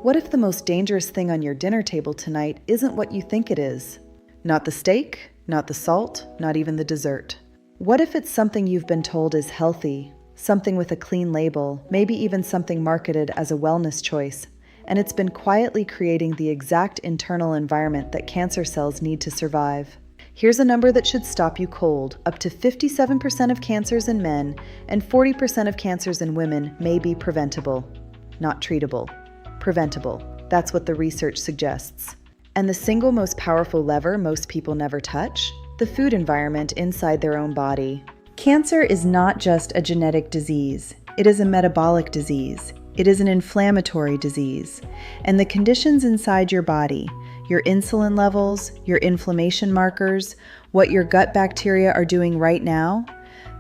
What if the most dangerous thing on your dinner table tonight isn't what you think it is? Not the steak, not the salt, not even the dessert. What if it's something you've been told is healthy, something with a clean label, maybe even something marketed as a wellness choice, and it's been quietly creating the exact internal environment that cancer cells need to survive? Here's a number that should stop you cold. Up to 57% of cancers in men and 40% of cancers in women may be preventable, not treatable. Preventable. That's what the research suggests. And the single most powerful lever most people never touch? The food environment inside their own body. Cancer is not just a genetic disease. It is a metabolic disease. It is an inflammatory disease. And the conditions inside your body, your insulin levels, your inflammation markers, what your gut bacteria are doing right now,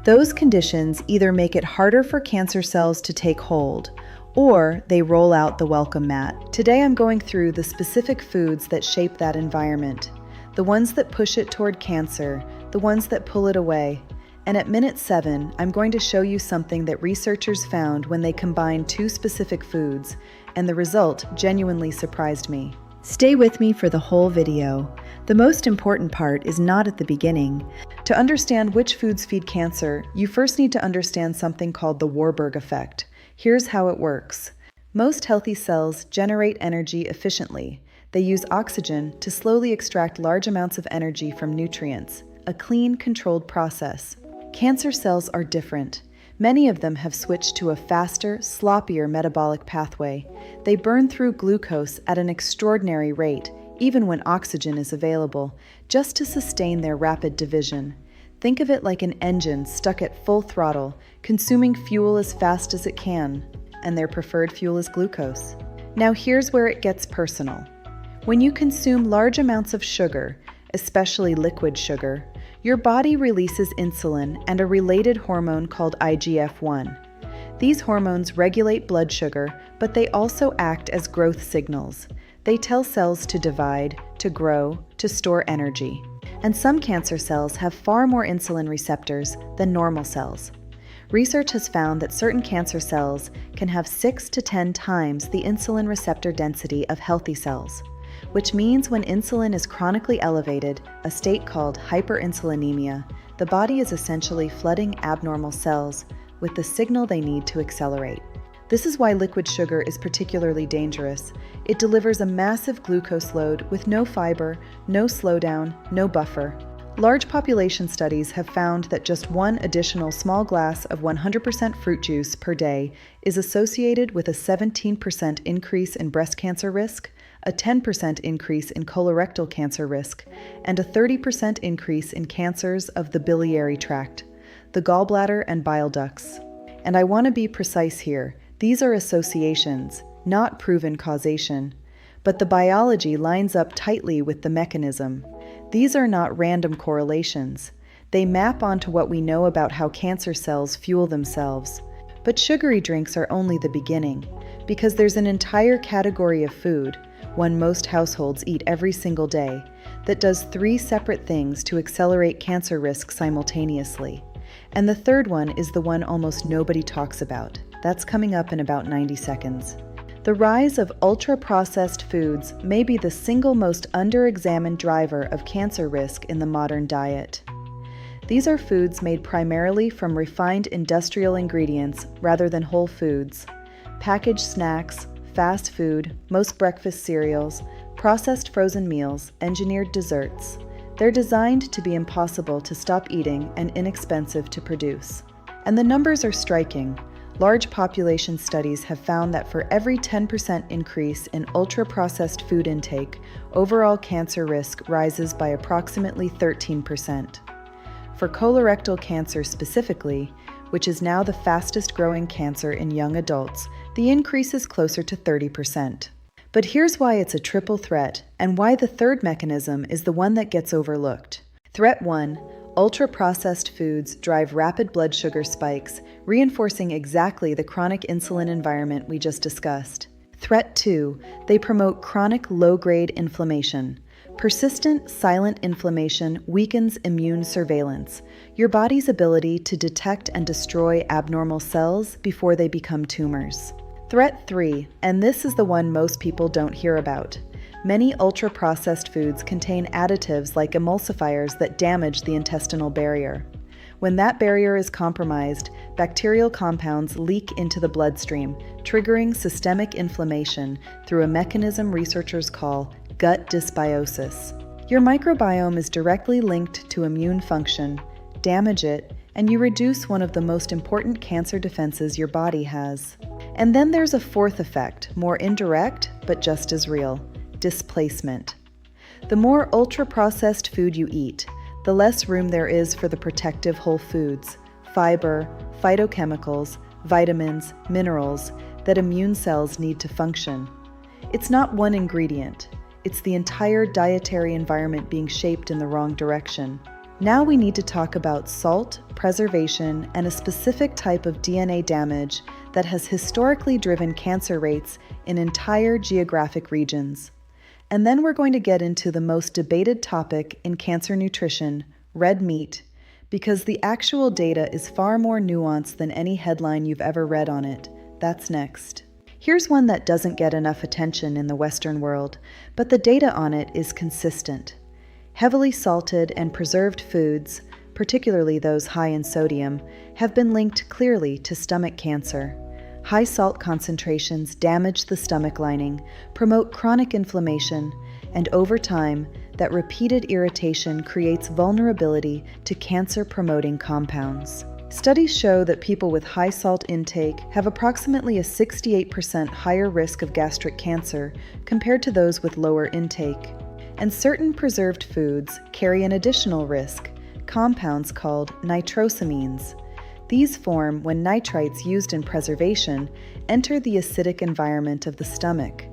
those conditions either make it harder for cancer cells to take hold, or they roll out the welcome mat. Today I'm going through the specific foods that shape that environment, the ones that push it toward cancer, the ones that pull it away. And at minute 7, I'm going to show you something that researchers found when they combined 2 specific foods, and the result genuinely surprised me. Stay with me for the whole video. The most important part is not at the beginning. To understand which foods feed cancer, you first need to understand something called the Warburg Effect. Here's how it works. Most healthy cells generate energy efficiently. They use oxygen to slowly extract large amounts of energy from nutrients, a clean, controlled process. Cancer cells are different. Many of them have switched to a faster, sloppier metabolic pathway. They burn through glucose at an extraordinary rate, even when oxygen is available, just to sustain their rapid division. Think of it like an engine stuck at full throttle, consuming fuel as fast as it can, and their preferred fuel is glucose. Now here's where it gets personal. When you consume large amounts of sugar, especially liquid sugar, your body releases insulin and a related hormone called IGF-1. These hormones regulate blood sugar, but they also act as growth signals. They tell cells to divide, to grow, to store energy. And some cancer cells have far more insulin receptors than normal cells. Research has found that certain cancer cells can have 6 to 10 times the insulin receptor density of healthy cells, which means when insulin is chronically elevated, a state called hyperinsulinemia, the body is essentially flooding abnormal cells with the signal they need to accelerate. This is why liquid sugar is particularly dangerous. It delivers a massive glucose load with no fiber, no slowdown, no buffer. Large population studies have found that just one additional small glass of 100% fruit juice per day is associated with a 17% increase in breast cancer risk, a 10% increase in colorectal cancer risk, and a 30% increase in cancers of the biliary tract, the gallbladder and bile ducts. And I want to be precise here. These are associations, not proven causation. But the biology lines up tightly with the mechanism. These are not random correlations. They map onto what we know about how cancer cells fuel themselves. But sugary drinks are only the beginning, because there's an entire category of food, one most households eat every single day, that does 3 separate things to accelerate cancer risk simultaneously. And the third one is the one almost nobody talks about. That's coming up in about 90 seconds. The rise of ultra-processed foods may be the single most under-examined driver of cancer risk in the modern diet. These are foods made primarily from refined industrial ingredients rather than whole foods. Packaged snacks, fast food, most breakfast cereals, processed frozen meals, engineered desserts. They're designed to be impossible to stop eating and inexpensive to produce. And the numbers are striking. Large population studies have found that for every 10% increase in ultra-processed food intake, overall cancer risk rises by approximately 13%. For colorectal cancer specifically, which is now the fastest growing cancer in young adults, the increase is closer to 30%. But here's why it's a triple threat, and why the third mechanism is the one that gets overlooked. Threat 1. Ultra-processed foods drive rapid blood sugar spikes, reinforcing exactly the chronic insulin environment we just discussed. Threat 2. They promote chronic low-grade inflammation. Persistent, silent inflammation weakens immune surveillance, your body's ability to detect and destroy abnormal cells before they become tumors. Threat 3, and this is the one most people don't hear about. Many ultra-processed foods contain additives like emulsifiers that damage the intestinal barrier. When that barrier is compromised, bacterial compounds leak into the bloodstream, triggering systemic inflammation through a mechanism researchers call gut dysbiosis. Your microbiome is directly linked to immune function. Damage it, and you reduce one of the most important cancer defenses your body has. And then there's a fourth effect, more indirect, but just as real: displacement. The more ultra-processed food you eat, the less room there is for the protective whole foods, fiber, phytochemicals, vitamins, minerals that immune cells need to function. It's not one ingredient. It's the entire dietary environment being shaped in the wrong direction. Now we need to talk about salt, preservation, and a specific type of DNA damage that has historically driven cancer rates in entire geographic regions. And then we're going to get into the most debated topic in cancer nutrition, red meat, because the actual data is far more nuanced than any headline you've ever read on it. That's next. Here's one that doesn't get enough attention in the Western world, but the data on it is consistent. Heavily salted and preserved foods, particularly those high in sodium, have been linked clearly to stomach cancer. High salt concentrations damage the stomach lining, promote chronic inflammation, and over time, that repeated irritation creates vulnerability to cancer-promoting compounds. Studies show that people with high salt intake have approximately a 68% higher risk of gastric cancer compared to those with lower intake. And certain preserved foods carry an additional risk, compounds called nitrosamines. These form when nitrites used in preservation enter the acidic environment of the stomach.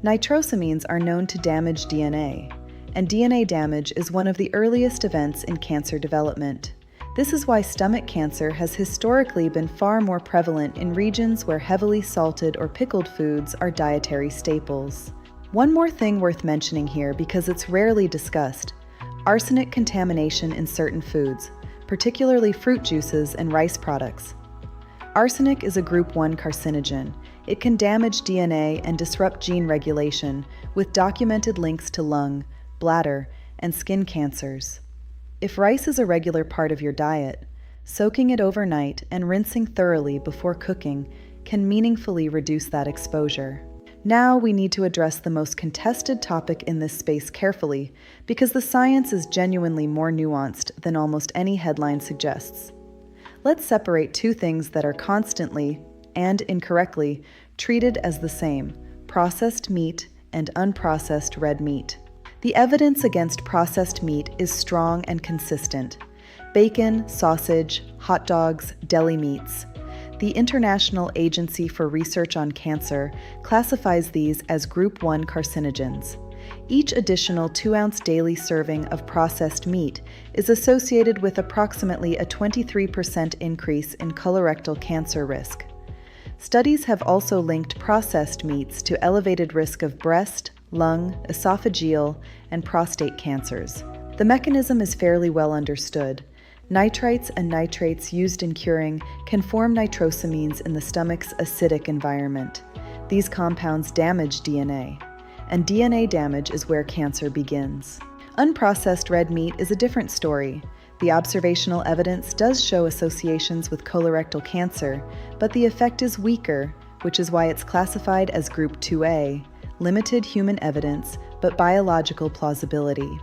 Nitrosamines are known to damage DNA, and DNA damage is one of the earliest events in cancer development. This is why stomach cancer has historically been far more prevalent in regions where heavily salted or pickled foods are dietary staples. One more thing worth mentioning here because it's rarely discussed: arsenic contamination in certain foods, particularly fruit juices and rice products. Arsenic is a group 1 carcinogen. It can damage DNA and disrupt gene regulation, with documented links to lung, bladder, and skin cancers. If rice is a regular part of your diet, soaking it overnight and rinsing thoroughly before cooking can meaningfully reduce that exposure. Now we need to address the most contested topic in this space carefully, because the science is genuinely more nuanced than almost any headline suggests. Let's separate two things that are constantly, and incorrectly, treated as the same: processed meat and unprocessed red meat. The evidence against processed meat is strong and consistent. Bacon, sausage, hot dogs, deli meats. The International Agency for Research on Cancer classifies these as Group 1 carcinogens. Each additional 2-ounce daily serving of processed meat is associated with approximately a 23% increase in colorectal cancer risk. Studies have also linked processed meats to elevated risk of breast, lung, esophageal, and prostate cancers. The mechanism is fairly well understood. Nitrites and nitrates used in curing can form nitrosamines in the stomach's acidic environment. These compounds damage DNA, and DNA damage is where cancer begins. Unprocessed red meat is a different story. The observational evidence does show associations with colorectal cancer, but the effect is weaker, which is why it's classified as Group 2A, limited human evidence, but biological plausibility.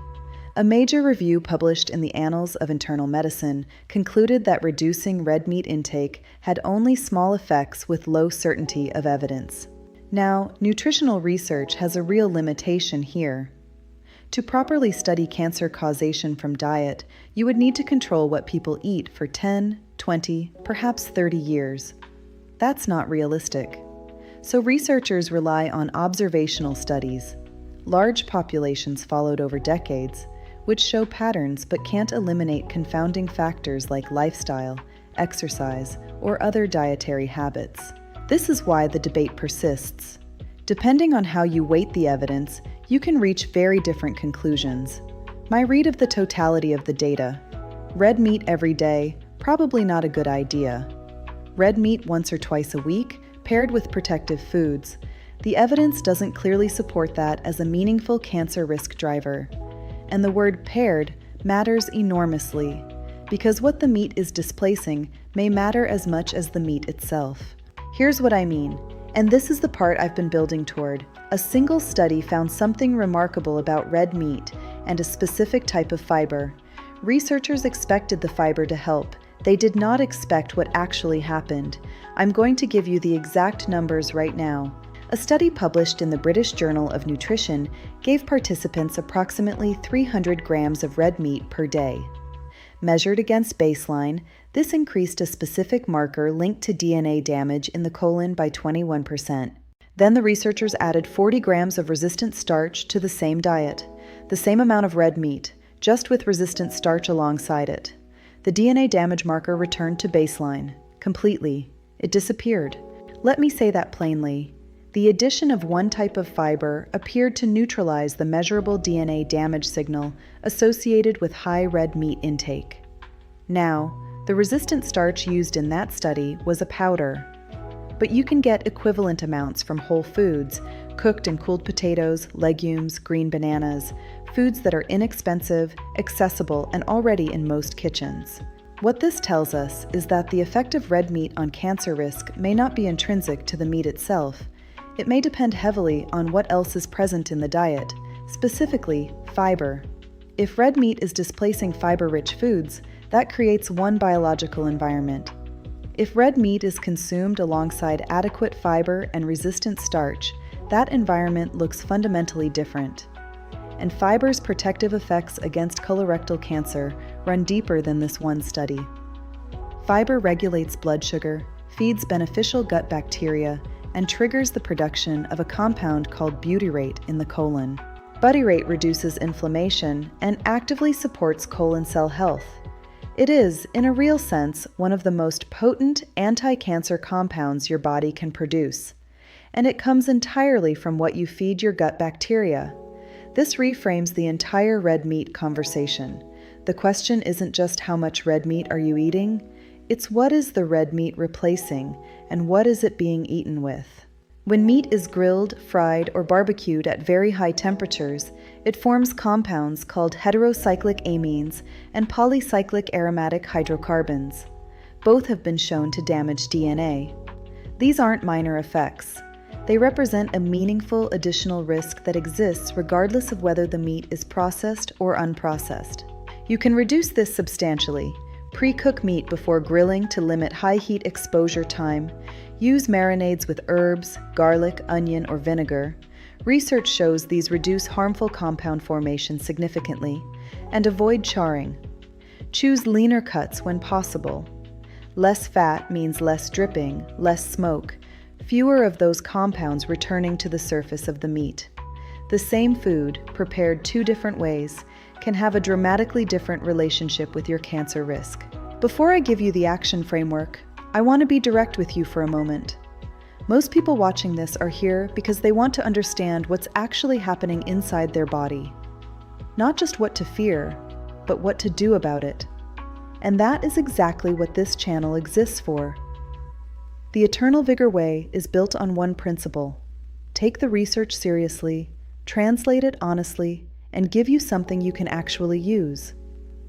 A major review published in the Annals of Internal Medicine concluded that reducing red meat intake had only small effects with low certainty of evidence. Now, nutritional research has a real limitation here. To properly study cancer causation from diet, you would need to control what people eat for 10, 20, perhaps 30 years. That's not realistic. So researchers rely on observational studies. Large populations followed over decades, which show patterns but can't eliminate confounding factors like lifestyle, exercise, or other dietary habits. This is why the debate persists. Depending on how you weight the evidence, you can reach very different conclusions. My read of the totality of the data: red meat every day, probably not a good idea. Red meat once or twice a week, paired with protective foods, the evidence doesn't clearly support that as a meaningful cancer risk driver. And the word paired matters enormously, because what the meat is displacing may matter as much as the meat itself. Here's what I mean, and this is the part I've been building toward. A single study found something remarkable about red meat and a specific type of fiber. Researchers expected the fiber to help. They did not expect what actually happened. I'm going to give you the exact numbers right now. A study published in the British Journal of Nutrition gave participants approximately 300 grams of red meat per day. Measured against baseline, this increased a specific marker linked to DNA damage in the colon by 21%. Then the researchers added 40 grams of resistant starch to the same diet, the same amount of red meat, just with resistant starch alongside it. The DNA damage marker returned to baseline, completely. It disappeared. Let me say that plainly. The addition of one type of fiber appeared to neutralize the measurable DNA damage signal associated with high red meat intake. Now, the resistant starch used in that study was a powder. But you can get equivalent amounts from whole foods, cooked and cooled potatoes, legumes, green bananas, foods that are inexpensive, accessible, and already in most kitchens. What this tells us is that the effect of red meat on cancer risk may not be intrinsic to the meat itself. It may depend heavily on what else is present in the diet, specifically fiber. If red meat is displacing fiber-rich foods, that creates one biological environment. If red meat is consumed alongside adequate fiber and resistant starch, that environment looks fundamentally different. And fiber's protective effects against colorectal cancer run deeper than this one study. Fiber regulates blood sugar, feeds beneficial gut bacteria, and triggers the production of a compound called butyrate in the colon. Butyrate reduces inflammation and actively supports colon cell health. It is, in a real sense, one of the most potent anti-cancer compounds your body can produce. And it comes entirely from what you feed your gut bacteria. This reframes the entire red meat conversation. The question isn't just how much red meat are you eating, it's what is the red meat replacing, and what is it being eaten with? When meat is grilled, fried, or barbecued at very high temperatures, it forms compounds called heterocyclic amines and polycyclic aromatic hydrocarbons. Both have been shown to damage DNA. These aren't minor effects. They represent a meaningful additional risk that exists regardless of whether the meat is processed or unprocessed. You can reduce this substantially. Pre-cook meat before grilling to limit high heat exposure time. Use marinades with herbs, garlic, onion, or vinegar. Research shows these reduce harmful compound formation significantly. And avoid charring. Choose leaner cuts when possible. Less fat means less dripping, less smoke, fewer of those compounds returning to the surface of the meat. The same food, prepared two different ways, can have a dramatically different relationship with your cancer risk. Before I give you the action framework, I want to be direct with you for a moment. Most people watching this are here because they want to understand what's actually happening inside their body. Not just what to fear, but what to do about it. And that is exactly what this channel exists for. The Eternal Vigor Way is built on one principle: take the research seriously, translate it honestly, and give you something you can actually use.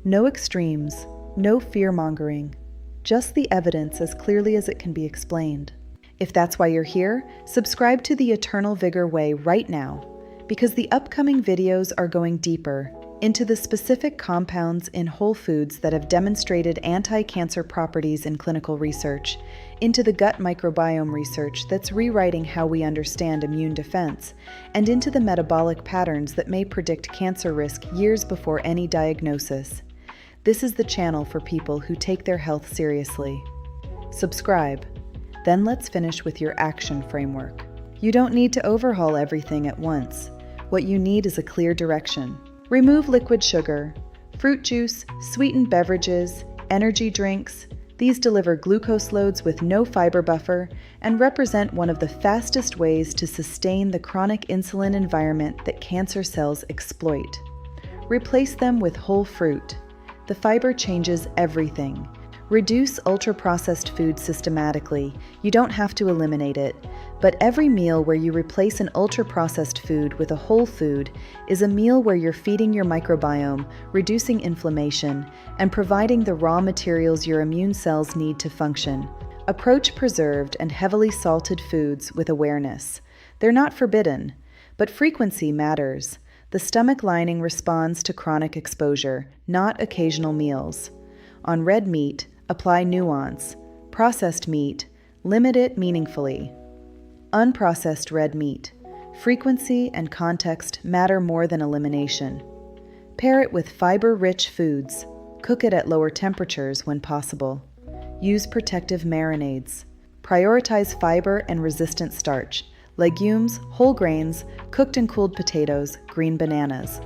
No extremes, no fear-mongering, just the evidence as clearly as it can be explained. If that's why you're here, subscribe to the Eternal Vigor Way right now, because the upcoming videos are going deeper into the specific compounds in whole foods that have demonstrated anti-cancer properties in clinical research, into the gut microbiome research that's rewriting how we understand immune defense, and into the metabolic patterns that may predict cancer risk years before any diagnosis. This is the channel for people who take their health seriously. Subscribe. Then let's finish with your action framework. You don't need to overhaul everything at once. What you need is a clear direction. Remove liquid sugar, fruit juice, sweetened beverages, energy drinks. These deliver glucose loads with no fiber buffer and represent one of the fastest ways to sustain the chronic insulin environment that cancer cells exploit. Replace them with whole fruit. The fiber changes everything. Reduce ultra-processed food systematically. You don't have to eliminate it, but every meal where you replace an ultra-processed food with a whole food is a meal where you're feeding your microbiome, reducing inflammation, and providing the raw materials your immune cells need to function. Approach preserved and heavily salted foods with awareness. They're not forbidden, but frequency matters. The stomach lining responds to chronic exposure, not occasional meals. On red meat, apply nuance. Processed meat, limit it meaningfully. Unprocessed red meat. Frequency and context matter more than elimination. Pair it with fiber-rich foods. Cook it at lower temperatures when possible. Use protective marinades. Prioritize fiber and resistant starch. Legumes, whole grains, cooked and cooled potatoes, green bananas.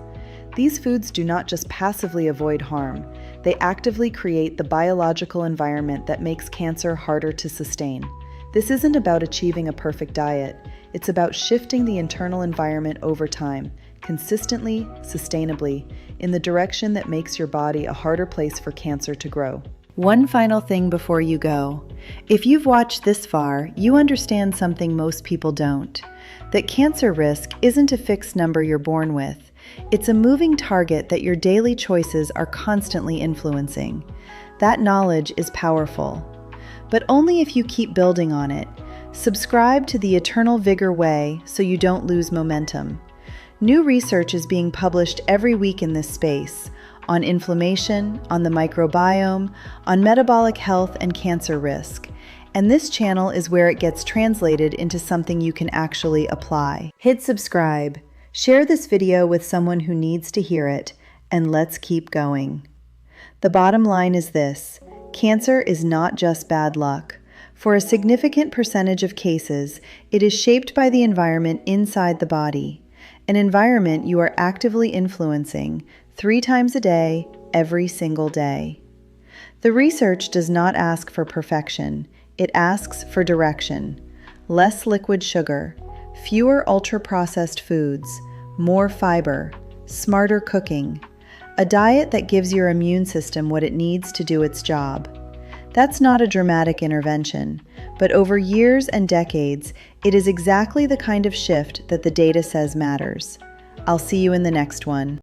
These foods do not just passively avoid harm, they actively create the biological environment that makes cancer harder to sustain. This isn't about achieving a perfect diet, it's about shifting the internal environment over time, consistently, sustainably, in the direction that makes your body a harder place for cancer to grow. One final thing before you go. If you've watched this far, you understand something most people don't. That cancer risk isn't a fixed number you're born with. It's a moving target that your daily choices are constantly influencing. That knowledge is powerful, but only if you keep building on it. Subscribe to the Eternal Vigor Way so you don't lose momentum. New research is being published every week in this space, on inflammation, on the microbiome, on metabolic health and cancer risk. And this channel is where it gets translated into something you can actually apply. Hit subscribe, share this video with someone who needs to hear it, and let's keep going. The bottom line is this: cancer is not just bad luck. For a significant percentage of cases, it is shaped by the environment inside the body, an environment you are actively influencing 3 times a day, every single day. The research does not ask for perfection, it asks for direction. Less liquid sugar, fewer ultra-processed foods, more fiber, smarter cooking, a diet that gives your immune system what it needs to do its job. That's not a dramatic intervention, but over years and decades, it is exactly the kind of shift that the data says matters. I'll see you in the next one.